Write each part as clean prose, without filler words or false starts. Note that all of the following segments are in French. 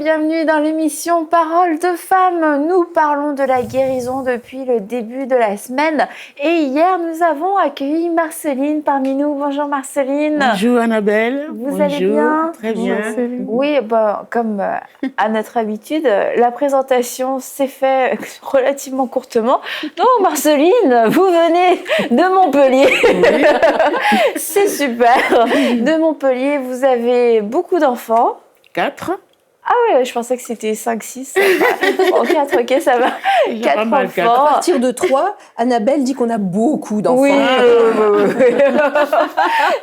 bienvenue dans l'émission Parole de Femmes. Nous parlons de la guérison depuis le début de la semaine. Et hier, nous avons accueilli Marceline parmi nous. Bonjour Marceline. Bonjour Annabelle. Vous allez bien? Très bien. Oui, comme à notre habitude, la présentation s'est faite relativement courtement. Donc Marceline, vous venez de Montpellier. Oui. C'est super. De Montpellier, vous avez beaucoup d'enfants. 4. Ah oui, je pensais que c'était 5, 6. Bon, 4, ok, ça va. 4 enfants. 4. À partir de 3, Annabelle dit qu'on a beaucoup d'enfants. Oui.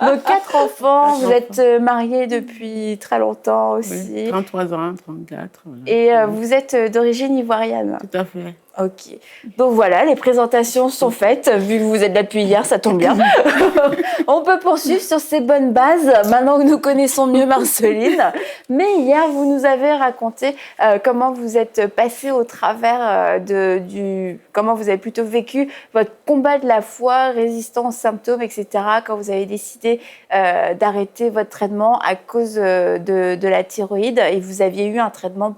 Donc 4 enfants, vous êtes mariés depuis très longtemps aussi. Oui, 33 ans, 34. Voilà. Et vous êtes d'origine ivoirienne. Tout à fait. Ok. Donc voilà, les présentations sont faites. Vu que vous êtes là depuis hier, ça tombe bien. On peut poursuivre sur ces bonnes bases, maintenant que nous connaissons mieux Marceline. Mais hier, vous nous avez raconté comment vous êtes passé au travers comment vous avez plutôt vécu votre combat de la foi, résistant aux symptômes, etc. Quand vous avez décidé d'arrêter votre traitement à cause de la thyroïde et vous aviez eu un traitement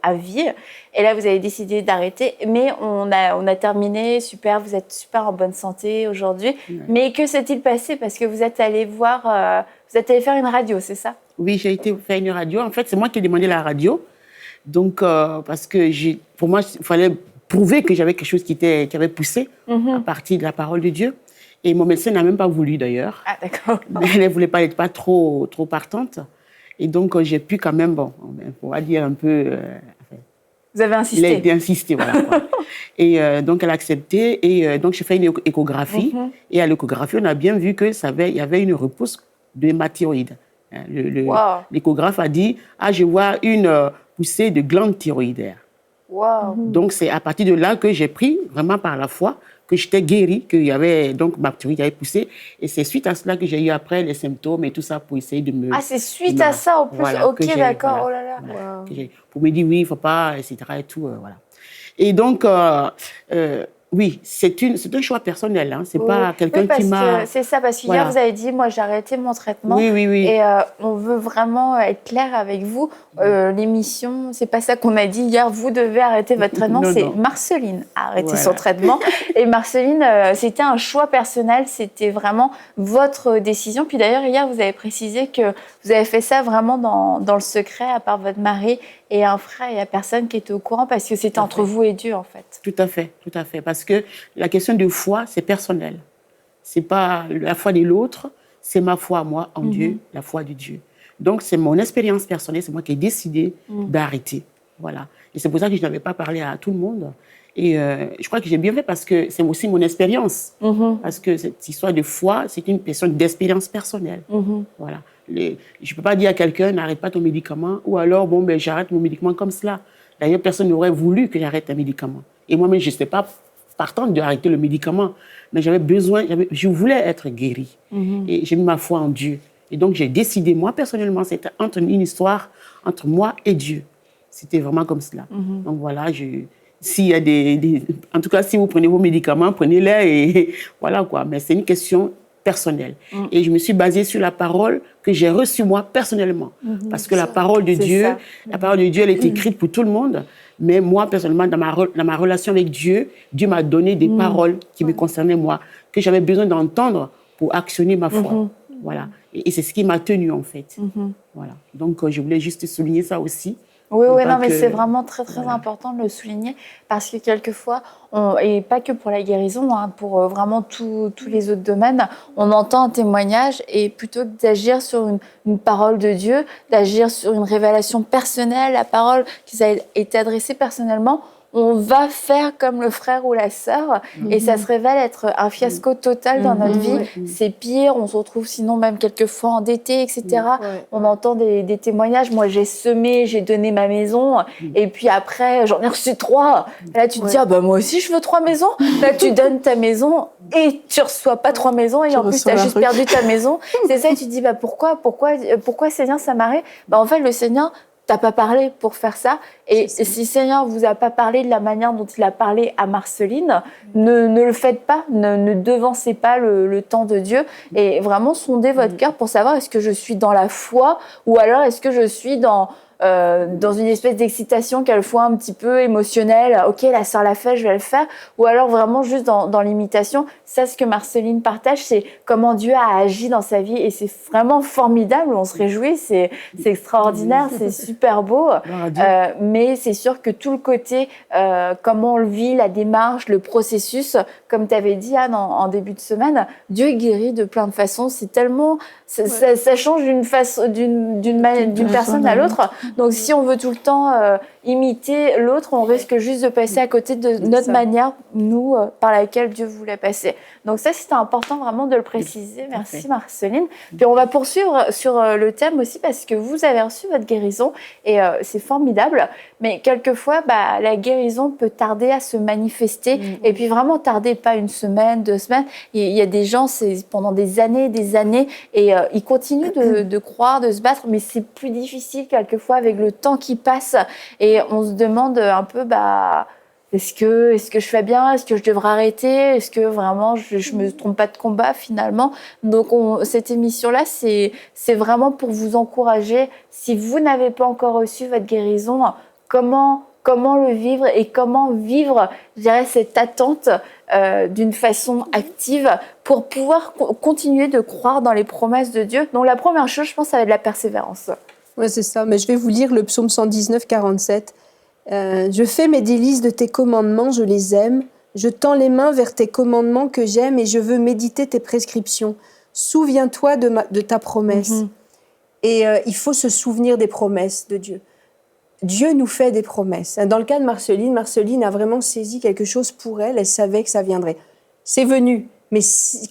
à vie. Et là, vous avez décidé d'arrêter. Mais on a terminé, super, vous êtes super en bonne santé aujourd'hui. Ouais. Mais que s'est-il passé? Parce que vous êtes allé faire une radio, c'est ça? Oui, j'ai été faire une radio. En fait, c'est moi qui ai demandé la radio. Donc, parce que pour moi, il fallait prouver que j'avais quelque chose qui avait poussé à partir de la parole de Dieu. Et mon médecin n'a même pas voulu, d'ailleurs. Ah, d'accord. Elle ne voulait pas être pas trop partante. Et donc, j'ai pu quand même, on va dire un peu... Vous avez insisté. Il a insisté, voilà. Et donc, elle a accepté. Et donc, j'ai fait une échographie. Et à l'échographie, on a bien vu qu'il y avait une repousse de ma thyroïde. L'échographe a dit, je vois une poussée de glande thyroïdaire. Wow. Donc, c'est à partir de là que j'ai pris, vraiment par la foi, que j'étais guérie, qu'il y avait donc ma thyroïde avait poussé. Et c'est suite à cela que j'ai eu après les symptômes et tout ça pour essayer de me... Ah, c'est suite à ça en plus. Voilà, ok, d'accord. Voilà, oh là là. Voilà, wow. Pour me dire oui, il ne faut pas, etc. et tout, voilà. Et donc, oui, c'est un choix personnel. Hein. C'est pas quelqu'un qui m'a... C'est ça, parce qu'hier, vous avez dit, moi, j'ai arrêté mon traitement. Oui. Et on veut vraiment être clair avec vous. L'émission, c'est pas ça qu'on a dit hier. Vous devez arrêter votre traitement. C'est Marceline a arrêté son traitement. Et Marceline, c'était un choix personnel. C'était vraiment votre décision. Puis d'ailleurs, hier, vous avez précisé que vous avez fait ça vraiment dans le secret, à part votre mari et un frère. Il n'y a personne qui était au courant parce que c'était entre vous et Dieu, en fait. Tout à fait. Parce que la question de foi, c'est personnel. C'est pas la foi de l'autre, c'est ma foi, moi, en Dieu, la foi de Dieu. Donc, c'est mon expérience personnelle, c'est moi qui ai décidé d'arrêter. Voilà. Et c'est pour ça que je n'avais pas parlé à tout le monde. Et je crois que j'ai bien fait parce que c'est aussi mon expérience. Parce que cette histoire de foi, c'est une question d'expérience personnelle. Voilà. Je ne peux pas dire à quelqu'un, n'arrête pas ton médicament, ou alors, j'arrête mon médicament comme cela. D'ailleurs, personne n'aurait voulu que j'arrête un médicament. Et moi-même, je n'étais pas partante d'arrêter le médicament. Mais j'avais besoin, je voulais être guérie. Et j'ai mis ma foi en Dieu. Et donc, j'ai décidé, moi, personnellement, c'était une histoire entre moi et Dieu. C'était vraiment comme cela. Donc, voilà, s'il y a en tout cas, si vous prenez vos médicaments, prenez-les et voilà quoi. Mais c'est une question personnelle. Et je me suis basée sur la parole que j'ai reçue moi personnellement. Parce que la parole de Dieu, elle est écrite pour tout le monde. Mais moi, personnellement, dans ma relation avec Dieu, Dieu m'a donné des paroles qui me concernaient moi, que j'avais besoin d'entendre pour actionner ma foi. Voilà. Et c'est ce qui m'a tenue, en fait. Voilà. Donc, je voulais juste souligner ça aussi. Oui, mais c'est vraiment très, très important de le souligner parce que quelquefois, et pas que pour la guérison, pour vraiment tous les autres domaines, on entend un témoignage et plutôt que d'agir sur une parole de Dieu, d'agir sur une révélation personnelle, la parole qui a été adressée personnellement, on va faire comme le frère ou la sœur et ça se révèle être un fiasco total dans notre vie. C'est pire, on se retrouve sinon même quelquefois endetté, etc. On entend des témoignages. Moi, j'ai semé, j'ai donné ma maison et puis après, j'en ai reçu 3. Là, tu te dis, moi aussi, je veux 3 maisons. Là, tu donnes ta maison et tu reçois pas 3 maisons et en plus, tu as juste perdu ta maison. C'est ça, tu te dis, pourquoi Seigneur, ça m'arrive? En fait, le Seigneur... T'as pas parlé pour faire ça. Et si le Seigneur vous a pas parlé de la manière dont il a parlé à Marceline, ne le faites pas, ne devancez pas le temps de Dieu. Et vraiment sondez votre cœur pour savoir est-ce que je suis dans la foi ou alors est-ce que je suis dans dans une espèce d'excitation quelquefois un petit peu émotionnelle. Ok, la sœur l'a fait, je vais le faire. Ou alors vraiment juste dans l'imitation. Ça, ce que Marceline partage, c'est comment Dieu a agi dans sa vie. Et c'est vraiment formidable. On se réjouit, c'est extraordinaire, c'est super beau. Mais c'est sûr que tout le côté, comment on le vit, la démarche, le processus, comme tu avais dit, Anne, en début de semaine, Dieu guérit de plein de façons. C'est tellement... Ça change d'une personne à l'autre. Donc, si on veut tout le temps imiter l'autre, on risque juste de passer à côté de notre manière, nous, par laquelle Dieu voulait passer. Donc ça, c'était important vraiment de le préciser. Merci Marceline. Puis on va poursuivre sur le thème aussi parce que vous avez reçu votre guérison et c'est formidable. Mais quelquefois, la guérison peut tarder à se manifester et puis vraiment tarder pas une semaine, 2 semaines. Il y a des gens, c'est pendant des années et ils continuent de croire, de se battre, mais c'est plus difficile quelquefois avec le temps qui passe et on se demande un peu, est-ce que je fais bien? Est-ce que je devrais arrêter? Est-ce que vraiment je me trompe pas de combat finalement? Donc cette émission-là, c'est vraiment pour vous encourager. Si vous n'avez pas encore reçu votre guérison, comment le vivre et comment vivre, je dirais, cette attente d'une façon active pour pouvoir continuer de croire dans les promesses de Dieu. Donc la première chose, je pense, ça va être de la persévérance. Oui, c'est ça. Mais je vais vous lire le psaume 119, 47. Je fais mes délices de tes commandements, je les aime. Je tends les mains vers tes commandements que j'aime et je veux méditer tes prescriptions. Souviens-toi de ta promesse. Et il faut se souvenir des promesses de Dieu. Dieu nous fait des promesses. Dans le cas de Marceline a vraiment saisi quelque chose pour elle. Elle savait que ça viendrait. C'est venu. Mais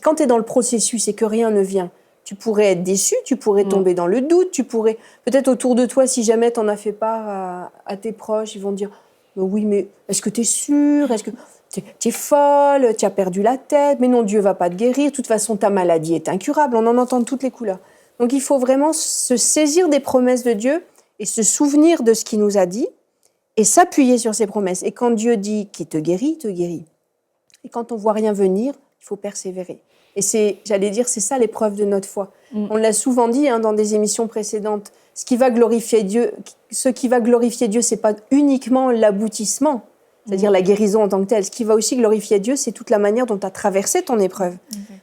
quand tu es dans le processus et que rien ne vient, tu pourrais être déçu, tu pourrais tomber dans le doute, tu pourrais... Peut-être autour de toi, si jamais tu en as fait part à tes proches, ils vont te dire « Oui, mais est-ce que tu es sûre? Est-ce que tu es folle? Tu as perdu la tête? Mais non, Dieu ne va pas te guérir. De toute façon, ta maladie est incurable. » On en entend de toutes les couleurs. Donc, il faut vraiment se saisir des promesses de Dieu et se souvenir de ce qu'il nous a dit et s'appuyer sur ses promesses. Et quand Dieu dit qu'il te guérit, il te guérit. Et quand on ne voit rien venir, il faut persévérer. Et c'est ça l'épreuve de notre foi. On l'a souvent dit dans des émissions précédentes. Ce qui va glorifier Dieu, c'est pas uniquement l'aboutissement, c'est-à-dire la guérison en tant que telle. Ce qui va aussi glorifier Dieu, c'est toute la manière dont tu as traversé ton épreuve.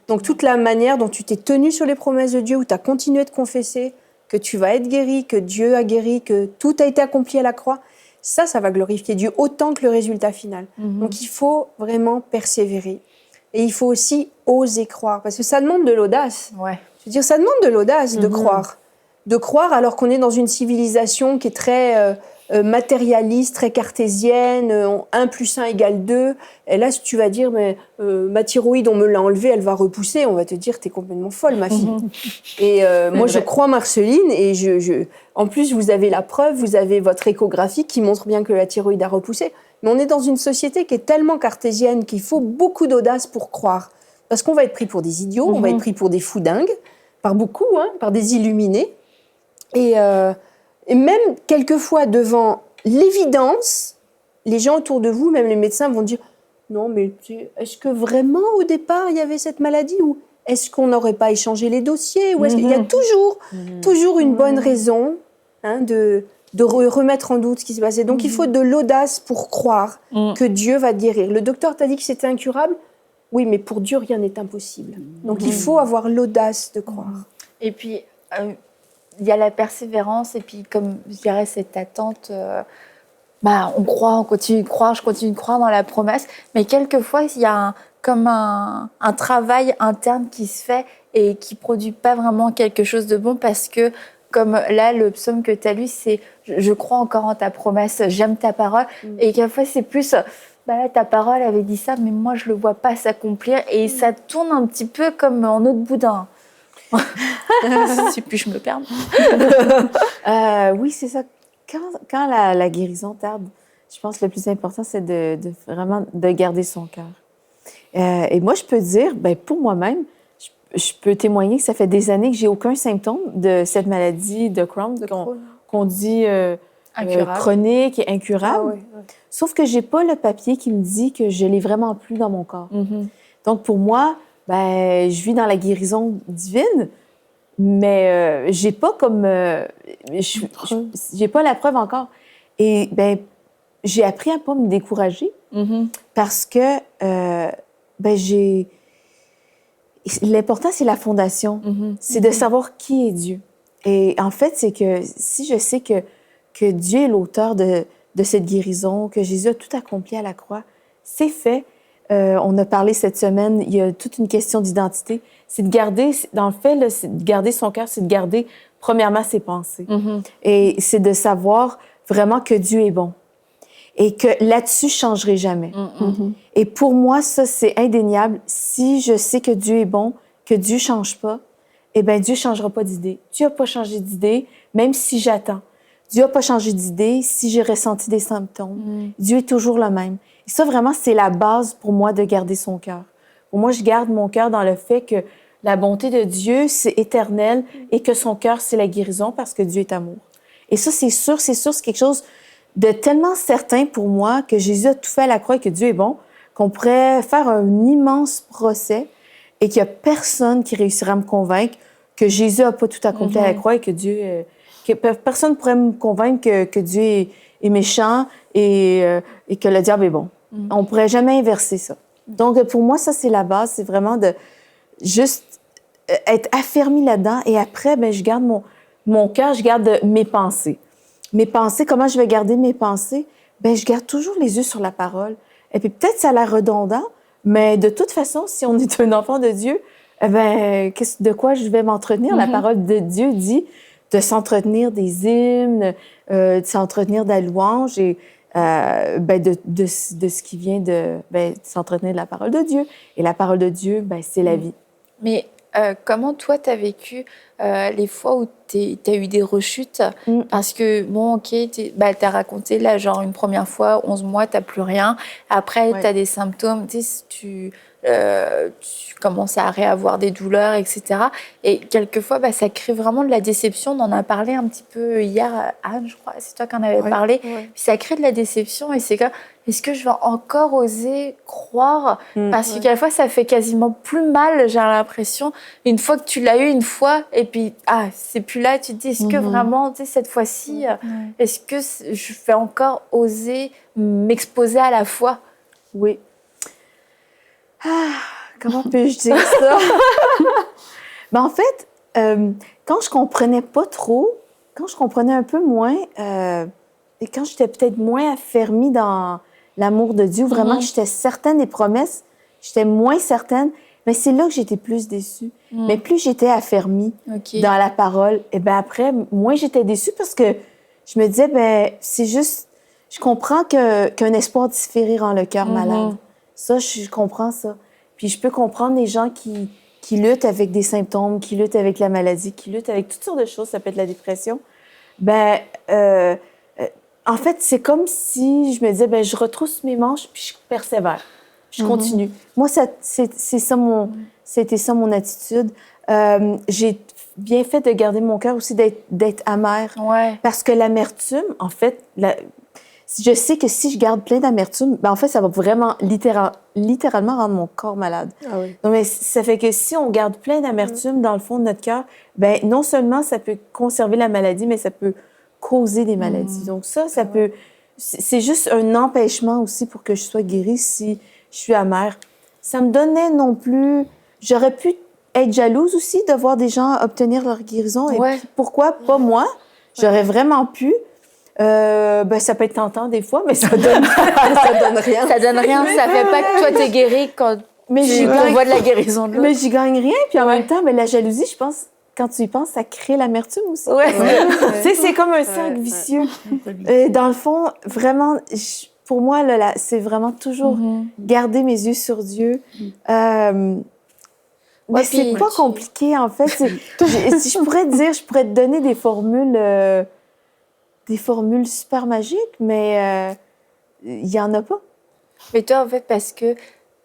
Donc toute la manière dont tu t'es tenu sur les promesses de Dieu, où tu as continué de confesser que tu vas être guéri, que Dieu a guéri, que tout a été accompli à la croix. Ça va glorifier Dieu autant que le résultat final. Donc il faut vraiment persévérer. Et il faut aussi oser croire, parce que ça demande de l'audace. Ouais. Je veux dire, ça demande de l'audace de croire. De croire alors qu'on est dans une civilisation qui est très matérialiste, très cartésienne, 1 + 1 = 2. Et là, si tu vas dire, mais ma thyroïde, on me l'a enlevée, elle va repousser, on va te dire, t'es complètement folle, ma fille. Et moi, je crois Marceline, et en plus, vous avez la preuve, vous avez votre échographie qui montre bien que la thyroïde a repoussé. Mais on est dans une société qui est tellement cartésienne qu'il faut beaucoup d'audace pour croire. Parce qu'on va être pris pour des idiots, on va être pris pour des fous dingues, par beaucoup, par des illuminés. Et même quelquefois, devant l'évidence, les gens autour de vous, même les médecins, vont dire « Non, mais est-ce que vraiment, au départ, il y avait cette maladie? Ou est-ce qu'on n'aurait pas échangé les dossiers? Ou est-ce qu'il y a toujours une bonne raison de remettre en doute ce qui s'est passé. Donc, il faut de l'audace pour croire que Dieu va te guérir. Le docteur t'a dit que c'était incurable. Oui, mais pour Dieu, rien n'est impossible. Donc, il faut avoir l'audace de croire. Et puis, il y a la persévérance et puis, comme je dirais, cette attente... on croit, on continue de croire, je continue de croire dans la promesse. Mais quelquefois, il y a comme un travail interne qui se fait et qui ne produit pas vraiment quelque chose de bon parce que comme là, le psaume que tu as lu, c'est « Je crois encore en ta promesse, j'aime ta parole ». Et quelquefois, c'est plus là, ta parole avait dit ça, mais moi, je ne le vois pas s'accomplir. Et ça tourne un petit peu comme en eau de boudin. Si puis-je me permettre. Oui, c'est ça. Quand la guérison tarde, je pense que le plus important, c'est vraiment de garder son cœur. Et moi, je peux dire, pour moi-même, je peux témoigner que ça fait des années que j'ai aucun symptôme de cette maladie de Crohn qu'on dit chronique et incurable. Sauf que j'ai pas le papier qui me dit que je l'ai vraiment plus dans mon corps. Donc pour moi, je vis dans la guérison divine, Mais j'ai pas comme... j'ai pas la preuve encore. Et ben j'ai appris à pas me décourager parce que j'ai... L'important, c'est la fondation. C'est de savoir qui est Dieu. Et en fait, c'est que si je sais que Dieu est l'auteur de cette guérison, que Jésus a tout accompli à la croix, c'est fait. On a parlé cette semaine, il y a toute une question d'identité. C'est de garder, dans le fait, là, c'est de garder son cœur, c'est de garder, premièrement, ses pensées. Et c'est de savoir vraiment que Dieu est bon. Et que là-dessus, je ne changerai jamais. Et pour moi, ça, c'est indéniable. Si je sais que Dieu est bon, que Dieu ne change pas, eh bien, Dieu ne changera pas d'idée. Dieu n'a pas changé d'idée, même si j'attends. Dieu n'a pas changé d'idée si j'ai ressenti des symptômes. Dieu est toujours le même. Et ça, vraiment, c'est la base pour moi de garder son cœur. Pour moi, je garde mon cœur dans le fait que la bonté de Dieu, c'est éternel et que son cœur, c'est la guérison parce que Dieu est amour. Et ça, c'est sûr, c'est quelque chose de tellement certain pour moi que Jésus a tout fait à la croix et que Dieu est bon, qu'on pourrait faire un immense procès et qu'il n'y a personne qui réussira à me convaincre que Jésus n'a pas tout accompli à la croix et que Dieu... que personne ne pourrait me convaincre que Dieu est méchant et que le diable est bon. On ne pourrait jamais inverser ça. Donc, pour moi, ça, c'est la base. C'est vraiment de juste être affermi là-dedans. Et après, ben, je garde mon cœur, je garde mes pensées. Mes pensées, comment je vais garder mes pensées? Ben, je garde toujours les yeux sur la parole. Et puis peut-être ça a l'air redondant, mais de toute façon, si on est un enfant de Dieu, eh ben, de quoi je vais m'entretenir? La parole de Dieu dit de s'entretenir des hymnes, de s'entretenir de la louange et de ce qui vient de s'entretenir de la parole de Dieu. Et la parole de Dieu, ben, c'est la vie. Mais comment toi, tu as vécu les fois où tu as eu des rechutes? Parce que, bon, OK, tu as raconté, là, genre, une première fois, 11 mois, tu n'as plus rien. Après, tu as des symptômes, tu commences à réavoir des douleurs, etc. Et quelquefois, ça crée vraiment de la déception. On en a parlé un petit peu hier, Anne, je crois, c'est toi qui en avais parlé. Puis ça crée de la déception et c'est comme, est-ce que je vais encore oser croire? Parce que quelquefois, ça fait quasiment plus mal, j'ai l'impression, une fois que tu l'as eu une fois et puis, c'est plus là, tu te dis, est-ce que vraiment, tu sais, cette fois-ci, est-ce que je vais encore oser m'exposer à la foi? Oui. Comment peux-je dire ça? En fait, quand je comprenais pas trop, quand je comprenais un peu moins, et quand j'étais peut-être moins affermie dans l'amour de Dieu, vraiment que j'étais certaine des promesses, j'étais moins certaine, mais c'est là que j'étais plus déçue. Mais plus j'étais affermie dans la parole, et bien après, moins j'étais déçue parce que je me disais, c'est juste, je comprends qu'un espoir différé rend le cœur malade. Ça, je comprends ça. Puis je peux comprendre les gens qui luttent avec des symptômes, qui luttent avec la maladie, qui luttent avec toutes sortes de choses, ça peut être la dépression. En fait, c'est comme si je me disais, je retrousse mes manches puis je persévère. Je continue. Moi, c'était ça mon attitude. J'ai bien fait de garder mon cœur aussi, d'être amère. Parce que l'amertume, en fait, je sais que si je garde plein d'amertume, en fait, ça va vraiment littéralement rendre mon corps malade. Donc, mais ça fait que si on garde plein d'amertume dans le fond de notre cœur, non seulement ça peut conserver la maladie, mais ça peut causer des maladies. Donc ça peut... C'est juste un empêchement aussi pour que je sois guérie si je suis amère. Ça me donnait non plus... J'aurais pu être jalouse aussi de voir des gens obtenir leur guérison. Et puis, pourquoi pas moi? J'aurais vraiment pu... ça peut être tentant des fois, mais ça donne rien. Ça donne rien. Ça fait pas que toi, t'es guérie quand on voit de la guérison de l'autre. Mais j'y gagne rien. Puis en même temps, la jalousie, je pense, quand tu y penses, ça crée l'amertume aussi. C'est comme un cercle vicieux. Dans le fond, vraiment, pour moi, là, c'est vraiment toujours garder mes yeux sur Dieu. Mais c'est pas compliqué, en fait. Si je pourrais te dire, je pourrais te donner des formules super magiques, mais il n'y en a pas. Mais toi, en fait, parce que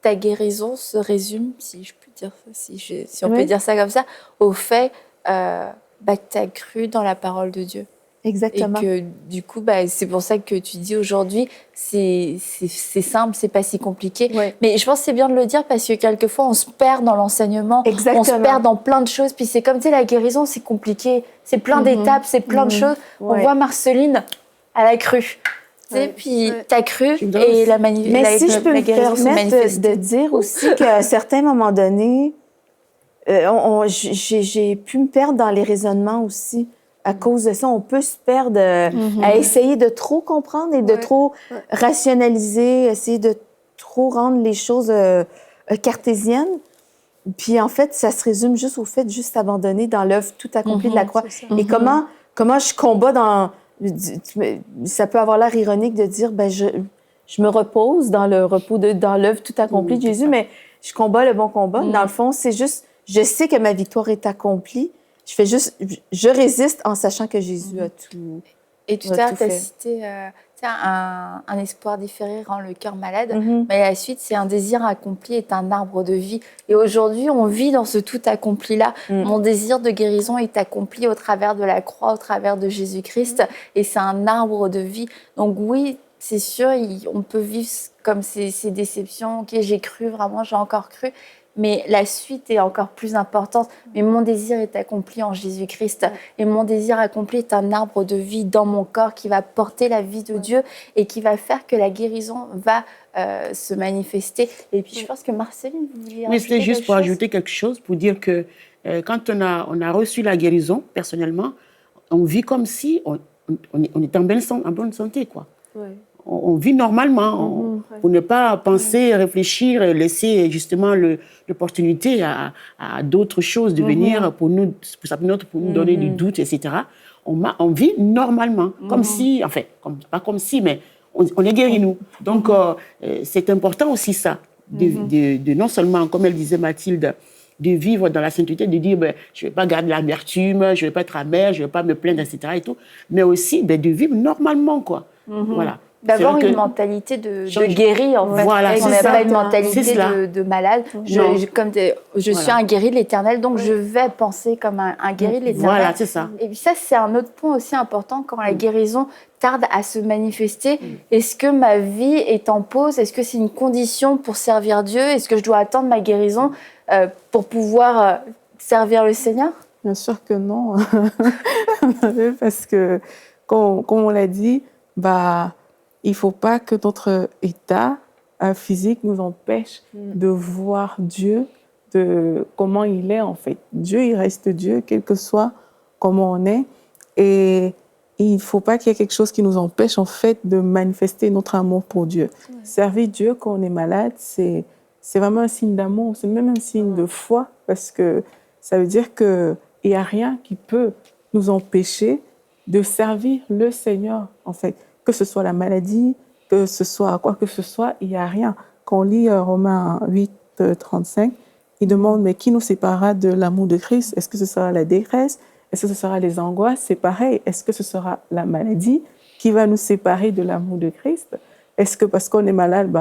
ta guérison se résume, si je peux dire ça, si on peut dire ça comme ça, au fait que tu as cru dans la parole de Dieu. Exactement. Et que du coup, c'est pour ça que tu dis aujourd'hui, c'est simple, c'est pas si compliqué. Ouais. Mais je pense que c'est bien de le dire parce que quelquefois, on se perd dans l'enseignement, Exactement. on se perd dans plein de choses. Puis c'est comme, tu sais, la guérison, c'est compliqué, c'est plein d'étapes, c'est plein de choses. Ouais. On voit Marceline, elle a cru. Tu sais, puis t'as cru et Mais si je peux me guérison s'est permettre manifestée. de dire aussi qu'à un certain moment donné, j'ai pu me perdre dans les raisonnements aussi. À cause de ça, on peut se perdre à essayer de trop comprendre et de trop rationaliser, essayer de trop rendre les choses cartésiennes. Puis en fait, ça se résume juste au fait juste abandonner dans l'œuvre tout accomplie de la croix. Et comment je combats dans... Ça peut avoir l'air ironique de dire, je me repose dans le repos dans l'œuvre tout accomplie de Jésus, mais je combats le bon combat. Dans le fond, c'est juste, je sais que ma victoire est accomplie. Je résiste en sachant que Jésus a tout. Et tout à l'heure, tu as cité un espoir différé rend le cœur malade, mais la suite, c'est un désir accompli est un arbre de vie. Et aujourd'hui, on vit dans ce tout accompli-là. Mon désir de guérison est accompli au travers de la croix, au travers de Jésus-Christ, et c'est un arbre de vie. Donc oui, c'est sûr, on peut vivre comme ces déceptions. Ok, j'ai cru, vraiment, j'ai encore cru. Mais la suite est encore plus importante. Mais mon désir est accompli en Jésus-Christ. Et mon désir accompli est un arbre de vie dans mon corps qui va porter la vie de Dieu et qui va faire que la guérison va se manifester. Et puis, je pense que Marceline, vous vouliez Oui, c'était juste pour ajouter quelque chose, pour dire que quand on a reçu la guérison, personnellement, on vit comme si on était en bonne santé, quoi. Ouais. On vit normalement, pour ne pas penser, réfléchir, laisser justement l'opportunité à d'autres choses de venir pour nous donner du doute, etc. On vit normalement, comme si, enfin, pas comme si, mais on est guéri, nous. Donc, c'est important aussi ça, de non seulement, comme elle disait Mathilde, de vivre dans la sainteté, de dire, je ne vais pas garder l'amertume, je ne vais pas être amère, je ne vais pas me plaindre, etc. Et tout, mais aussi de vivre normalement, quoi. Voilà. D'avoir une mentalité de guéri, en fait. Voilà, on n'a pas une mentalité de malade. Je suis un guéri de l'Éternel, donc je vais penser comme un guéri de l'Éternel. Voilà, c'est ça. Et puis ça, c'est un autre point aussi important quand la guérison tarde à se manifester. Est-ce que ma vie est en pause? Est-ce que c'est une condition pour servir Dieu? Est-ce que je dois attendre ma guérison pour pouvoir servir le Seigneur? Bien sûr que non. Parce que, comme on l'a dit, il ne faut pas que notre état physique nous empêche de voir Dieu, de comment il est en fait. Dieu, il reste Dieu, quel que soit comment on est. Et il ne faut pas qu'il y ait quelque chose qui nous empêche en fait de manifester notre amour pour Dieu. Servir Dieu quand on est malade, c'est vraiment un signe d'amour, c'est même un signe de foi, parce que ça veut dire qu'il n'y a rien qui peut nous empêcher de servir le Seigneur en fait. Que ce soit la maladie, que ce soit quoi que ce soit, il n'y a rien. Quand on lit Romains 8, 35, il demande, mais qui nous séparera de l'amour de Christ? Est-ce que ce sera la détresse? Est-ce que ce sera les angoisses? C'est pareil. Est-ce que ce sera la maladie qui va nous séparer de l'amour de Christ? Est-ce que parce qu'on est malade,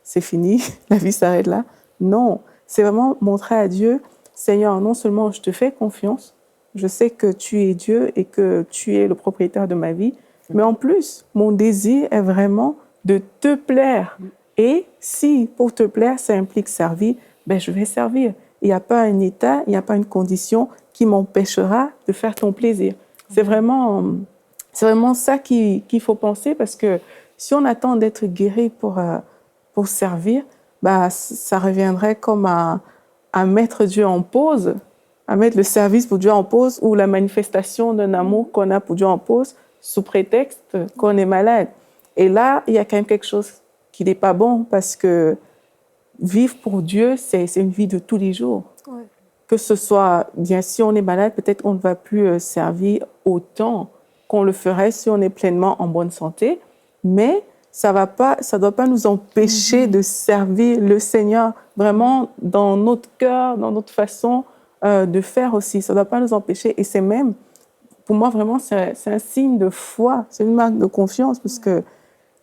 c'est fini, la vie s'arrête là? Non, c'est vraiment montrer à Dieu, Seigneur, non seulement je te fais confiance, je sais que tu es Dieu et que tu es le propriétaire de ma vie, mais en plus, mon désir est vraiment de te plaire. Et si pour te plaire, ça implique servir, je vais servir. Il n'y a pas un état, il n'y a pas une condition qui m'empêchera de faire ton plaisir. C'est vraiment ça qu'il faut penser, parce que si on attend d'être guéri pour servir, ça reviendrait comme à mettre Dieu en pause, à mettre le service pour Dieu en pause, ou la manifestation d'un amour qu'on a pour Dieu en pause, sous prétexte qu'on est malade. Et là, il y a quand même quelque chose qui n'est pas bon, parce que vivre pour Dieu, c'est une vie de tous les jours. Ouais. Que ce soit, bien, si on est malade, peut-être on ne va plus servir autant qu'on le ferait si on est pleinement en bonne santé, mais ça doit pas nous empêcher de servir le Seigneur vraiment dans notre cœur, dans notre façon de faire aussi. Ça ne doit pas nous empêcher, et c'est même, pour moi, vraiment, c'est un signe de foi, c'est une marque de confiance, parce que,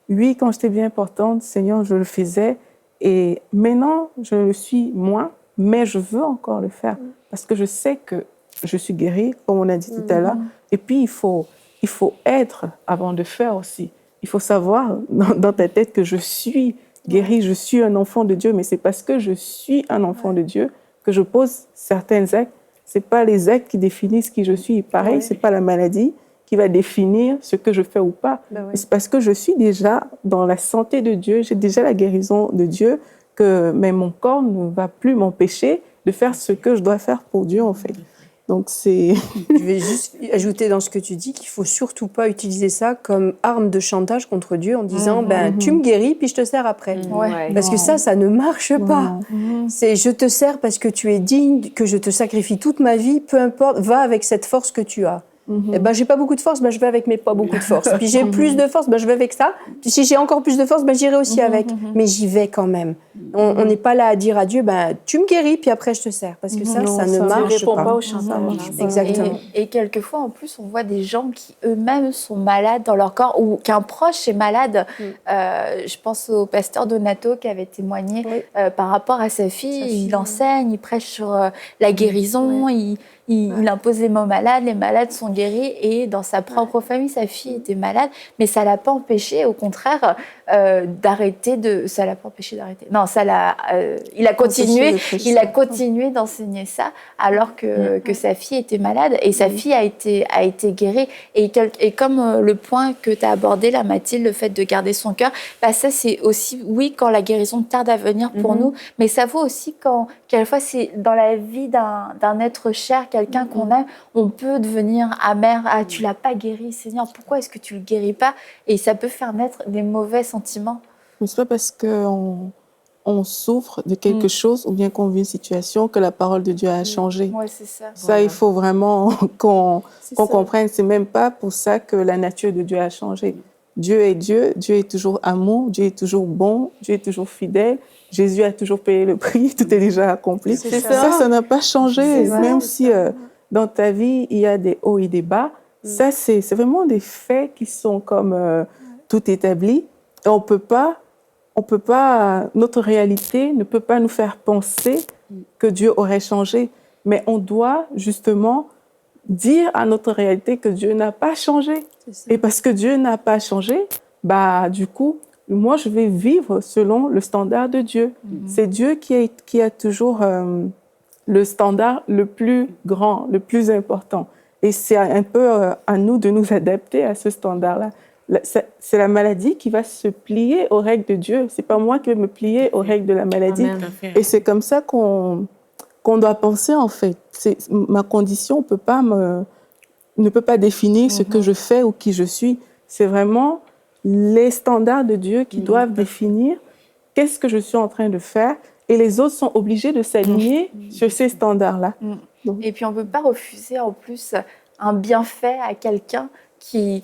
oui, quand j'étais bien importante, Seigneur, je le faisais, et maintenant, je le suis moins, mais je veux encore le faire, parce que je sais que je suis guérie, comme on a dit tout à l'heure, et puis il faut il faut être avant de faire aussi. Il faut savoir dans ta tête que je suis guérie, je suis un enfant de Dieu, mais c'est parce que je suis un enfant de Dieu que je pose certains actes. C'est pas les actes qui définissent qui je suis. Pareil, c'est pas la maladie qui va définir ce que je fais ou pas. C'est parce que je suis déjà dans la santé de Dieu, j'ai déjà la guérison de Dieu, que mais mon corps ne va plus m'empêcher de faire ce que je dois faire pour Dieu, en fait. Donc, c'est... Je vais juste ajouter dans ce que tu dis qu'il ne faut surtout pas utiliser ça comme arme de chantage contre Dieu en disant tu me guéris puis je te sers après. Parce que ça ne marche pas. C'est je te sers parce que tu es digne, que je te sacrifie toute ma vie, peu importe, va avec cette force que tu as. Eh ben, j'ai pas beaucoup de force, ben, je vais avec mes pas beaucoup de force. Puis j'ai plus de force, ben, je vais avec ça. Puis si j'ai encore plus de force, ben, j'irai aussi avec. Mais j'y vais quand même. On n'est pas là à dire à Dieu, ben, tu me guéris, puis après je te sers. Parce que ça ne marche répond pas. pas au chantage. Exactement. Et quelquefois, en plus, on voit des gens qui eux-mêmes sont malades dans leur corps ou qu'un proche est malade. Je pense au pasteur Donato qui avait témoigné par rapport à sa fille. Il enseigne, il prêche sur la guérison, il impose les mots malades, les malades sont guéris. Et dans sa propre famille, sa fille était malade, mais ça ne l'a pas empêché, au contraire, d'arrêter de... Ça ne l'a pas empêché d'arrêter. Non, il a continué d'enseigner ça alors que sa fille était malade et sa fille a été guérie. Et comme le point que tu as abordé là, Mathilde, le fait de garder son cœur, bah ça c'est aussi, oui, quand la guérison tarde à venir pour nous, mais ça vaut aussi quand, quelquefois, c'est dans la vie d'un être cher, quelqu'un qu'on aime, on peut devenir amer. Ah, tu l'as pas guéri, Seigneur, pourquoi est-ce que tu le guéris pas? Et ça peut faire naître des mauvais sentiments. Mais c'est pas parce qu'on souffre de quelque chose ou bien qu'on vit une situation que la parole de Dieu a changé. Ouais, c'est ça. Ça, il faut vraiment qu'on comprenne. C'est même pas pour ça que la nature de Dieu a changé. Dieu est Dieu, Dieu est toujours amour, Dieu est toujours bon, Dieu est toujours fidèle. Jésus a toujours payé le prix, tout est déjà accompli. Ça n'a pas changé. Même si dans ta vie, il y a des hauts et des bas, ça, c'est vraiment des faits qui sont comme tout établis. Et on peut pas, notre réalité ne peut pas nous faire penser que Dieu aurait changé. Mais on doit justement dire à notre réalité que Dieu n'a pas changé. Et parce que Dieu n'a pas changé, bah, du coup, moi, je vais vivre selon le standard de Dieu. C'est Dieu qui a toujours le standard le plus grand, le plus important. Et c'est un peu à nous de nous adapter à ce standard-là. C'est la maladie qui va se plier aux règles de Dieu. C'est pas moi qui vais me plier aux règles de la maladie. Et c'est comme ça qu'on doit penser, en fait. Ma condition ne peut pas définir ce que je fais ou qui je suis. C'est vraiment les standards de Dieu qui doivent définir qu'est-ce que je suis en train de faire. Et les autres sont obligés de s'aligner sur ces standards-là. Et puis, on ne peut pas refuser, en plus, un bienfait à quelqu'un qui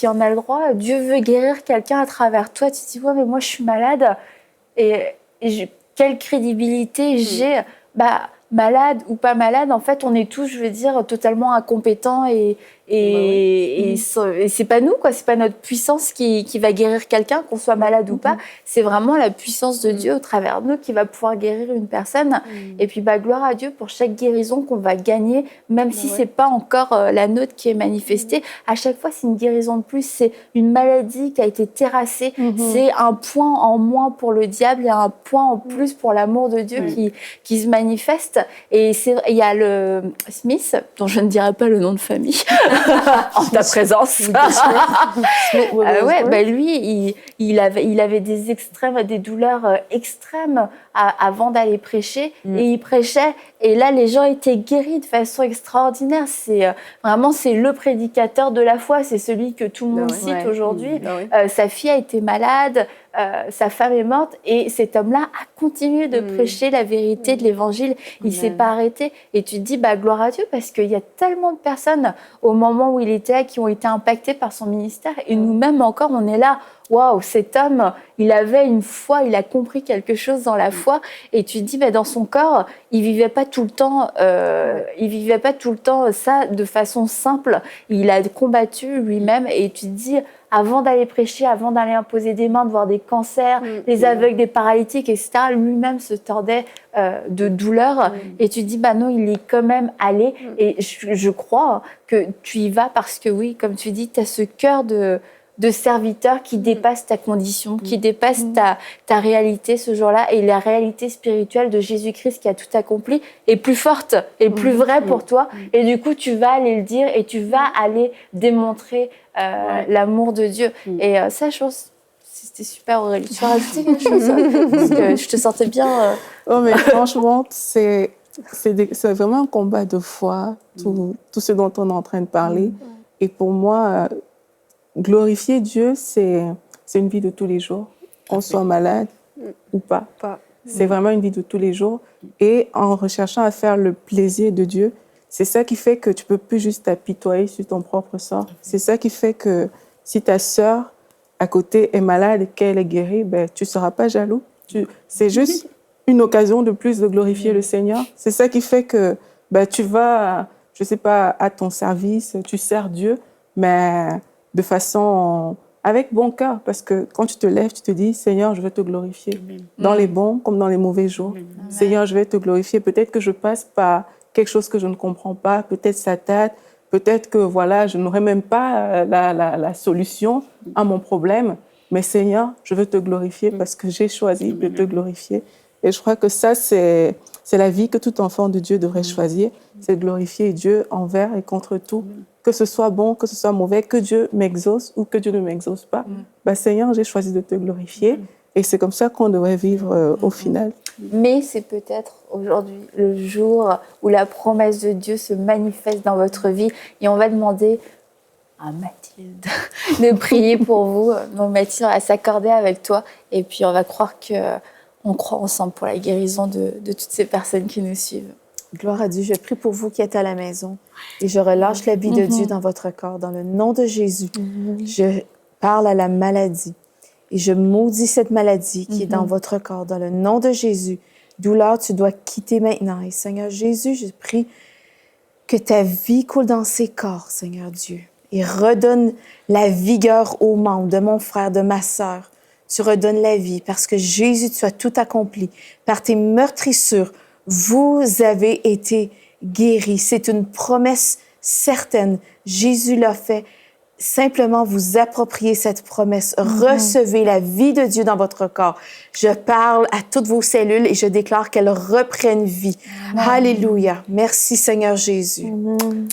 en a le droit. Dieu veut guérir quelqu'un à travers toi. Tu te dis, ouais, mais moi, je suis malade. Quelle crédibilité j'ai? Bah, malade ou pas malade, en fait, on est tous, je veux dire, totalement incompétents et c'est pas nous, quoi. C'est pas notre puissance qui va guérir quelqu'un, qu'on soit malade ou pas. C'est vraiment la puissance de Dieu au travers de nous qui va pouvoir guérir une personne. Et puis, bah, gloire à Dieu pour chaque guérison qu'on va gagner, même si c'est pas encore la nôtre qui est manifestée. À chaque fois, c'est une guérison de plus. C'est une maladie qui a été terrassée. C'est un point en moins pour le diable et un point en plus pour l'amour de Dieu qui se manifeste. Et il y a le Smith, dont je ne dirai pas le nom de famille, en ta présence. Lui, il avait des douleurs extrêmes avant d'aller prêcher. Et il prêchait. Et là, les gens étaient guéris de façon extraordinaire. C'est le prédicateur de la foi. C'est celui que tout le monde cite aujourd'hui. Sa fille a été malade. Sa femme est morte et cet homme-là a continué de prêcher la vérité de l'Évangile. Il ne s'est pas arrêté. Et tu te dis, bah, gloire à Dieu, parce qu'il y a tellement de personnes au moment où il était là qui ont été impactées par son ministère. Et nous-mêmes encore, on est là waouh, cet homme, il avait une foi, il a compris quelque chose dans la foi. Et tu te dis, dans son corps, il vivait pas tout le temps ça de façon simple. Il a combattu lui-même. Et tu te dis, avant d'aller prêcher, avant d'aller imposer des mains, de voir des cancers, des aveugles, des paralytiques, etc., lui-même se tordait de douleur. Et tu te dis, non, il est quand même allé. Et je crois que tu y vas parce que oui, comme tu dis, tu as ce cœur de serviteur qui dépasse ta condition, qui dépasse ta réalité ce jour-là. Et la réalité spirituelle de Jésus-Christ qui a tout accompli est plus forte et plus vraie pour toi. Et du coup, tu vas aller le dire et tu vas aller démontrer l'amour de Dieu. Et ça, je pense, c'était super, Aurélie. Tu veux rajouter quelque chose? Parce que je te sentais bien... Oh, mais franchement, c'est vraiment un combat de foi, tout ce dont on est en train de parler. Et pour moi... glorifier Dieu, c'est une vie de tous les jours, qu'on soit malade ou pas. C'est vraiment une vie de tous les jours. Et en recherchant à faire le plaisir de Dieu, c'est ça qui fait que tu ne peux plus juste t'apitoyer sur ton propre sort. C'est ça qui fait que si ta sœur à côté est malade et qu'elle est guérie, tu ne seras pas jaloux. C'est juste une occasion de plus de glorifier le Seigneur. C'est ça qui fait que tu vas, je ne sais pas, à ton service, tu sers Dieu, mais... de façon, avec bon cœur, parce que quand tu te lèves, tu te dis, Seigneur, je vais te glorifier, dans les bons comme dans les mauvais jours. Seigneur, je vais te glorifier. Peut-être que je passe par quelque chose que je ne comprends pas, peut-être ça tâte, peut-être que voilà, je n'aurai même pas la solution à mon problème, mais Seigneur, je veux te glorifier parce que j'ai choisi de te glorifier. Et je crois que ça, c'est la vie que tout enfant de Dieu devrait choisir, c'est de glorifier Dieu envers et contre tout. Que ce soit bon, que ce soit mauvais, que Dieu m'exauce ou que Dieu ne m'exauce pas. Seigneur, j'ai choisi de te glorifier et c'est comme ça qu'on devrait vivre au final. Mais c'est peut-être aujourd'hui le jour où la promesse de Dieu se manifeste dans votre vie et on va demander à Mathilde de prier pour vous. Donc Mathilde va s'accorder avec toi et puis on va croire qu'on croit ensemble pour la guérison de toutes ces personnes qui nous suivent. Gloire à Dieu. Je prie pour vous qui êtes à la maison et je relâche la vie de Dieu dans votre corps. Dans le nom de Jésus, je parle à la maladie et je maudis cette maladie qui est dans votre corps. Dans le nom de Jésus, douleur, tu dois quitter maintenant. Et Seigneur Jésus, je prie que ta vie coule dans ces corps, Seigneur Dieu, et redonne la vigueur aux membres de mon frère, de ma sœur. Tu redonnes la vie parce que Jésus, tu as tout accompli. Par tes meurtrissures, vous avez été guéris. C'est une promesse certaine. Jésus l'a fait. Simplement, vous appropriez cette promesse. Recevez la vie de Dieu dans votre corps. Je parle à toutes vos cellules et je déclare qu'elles reprennent vie. Amen. Alléluia. Merci Seigneur Jésus.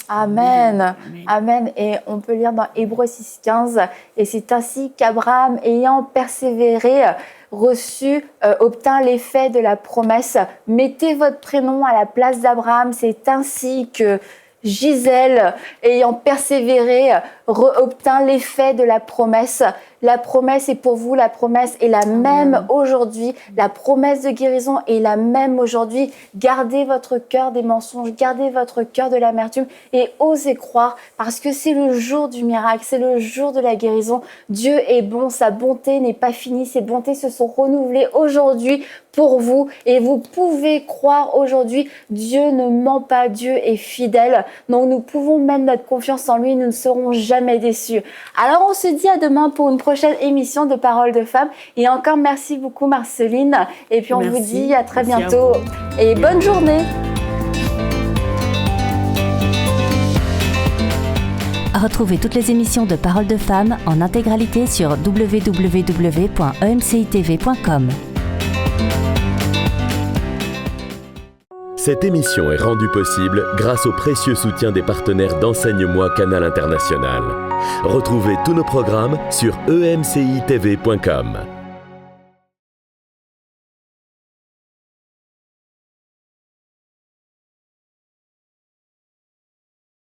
Amen. Amen. Et on peut lire dans Hébreux 6,15 et c'est ainsi qu'Abraham, ayant persévéré, obtint l'effet de la promesse. Mettez votre prénom à la place d'Abraham. C'est ainsi que Gisèle, ayant persévéré, obtint l'effet de la promesse. La promesse est pour vous, la promesse est la même aujourd'hui. La promesse de guérison est la même aujourd'hui. Gardez votre cœur des mensonges, gardez votre cœur de l'amertume et osez croire parce que c'est le jour du miracle, c'est le jour de la guérison. Dieu est bon, sa bonté n'est pas finie, ses bontés se sont renouvelées aujourd'hui pour vous et vous pouvez croire aujourd'hui. Dieu ne ment pas, Dieu est fidèle. Donc nous pouvons mettre notre confiance en lui, nous ne serons jamais déçus. Alors on se dit à demain pour une prochaine émission de Paroles de Femmes. Et encore merci beaucoup Marceline. Et puis on vous dit à très bientôt. Et bonne journée. Retrouvez toutes les émissions de Paroles de Femmes en intégralité sur www.emcitv.com. Cette émission est rendue possible grâce au précieux soutien des partenaires d'Enseigne-moi Canal International. Retrouvez tous nos programmes sur emcitv.com.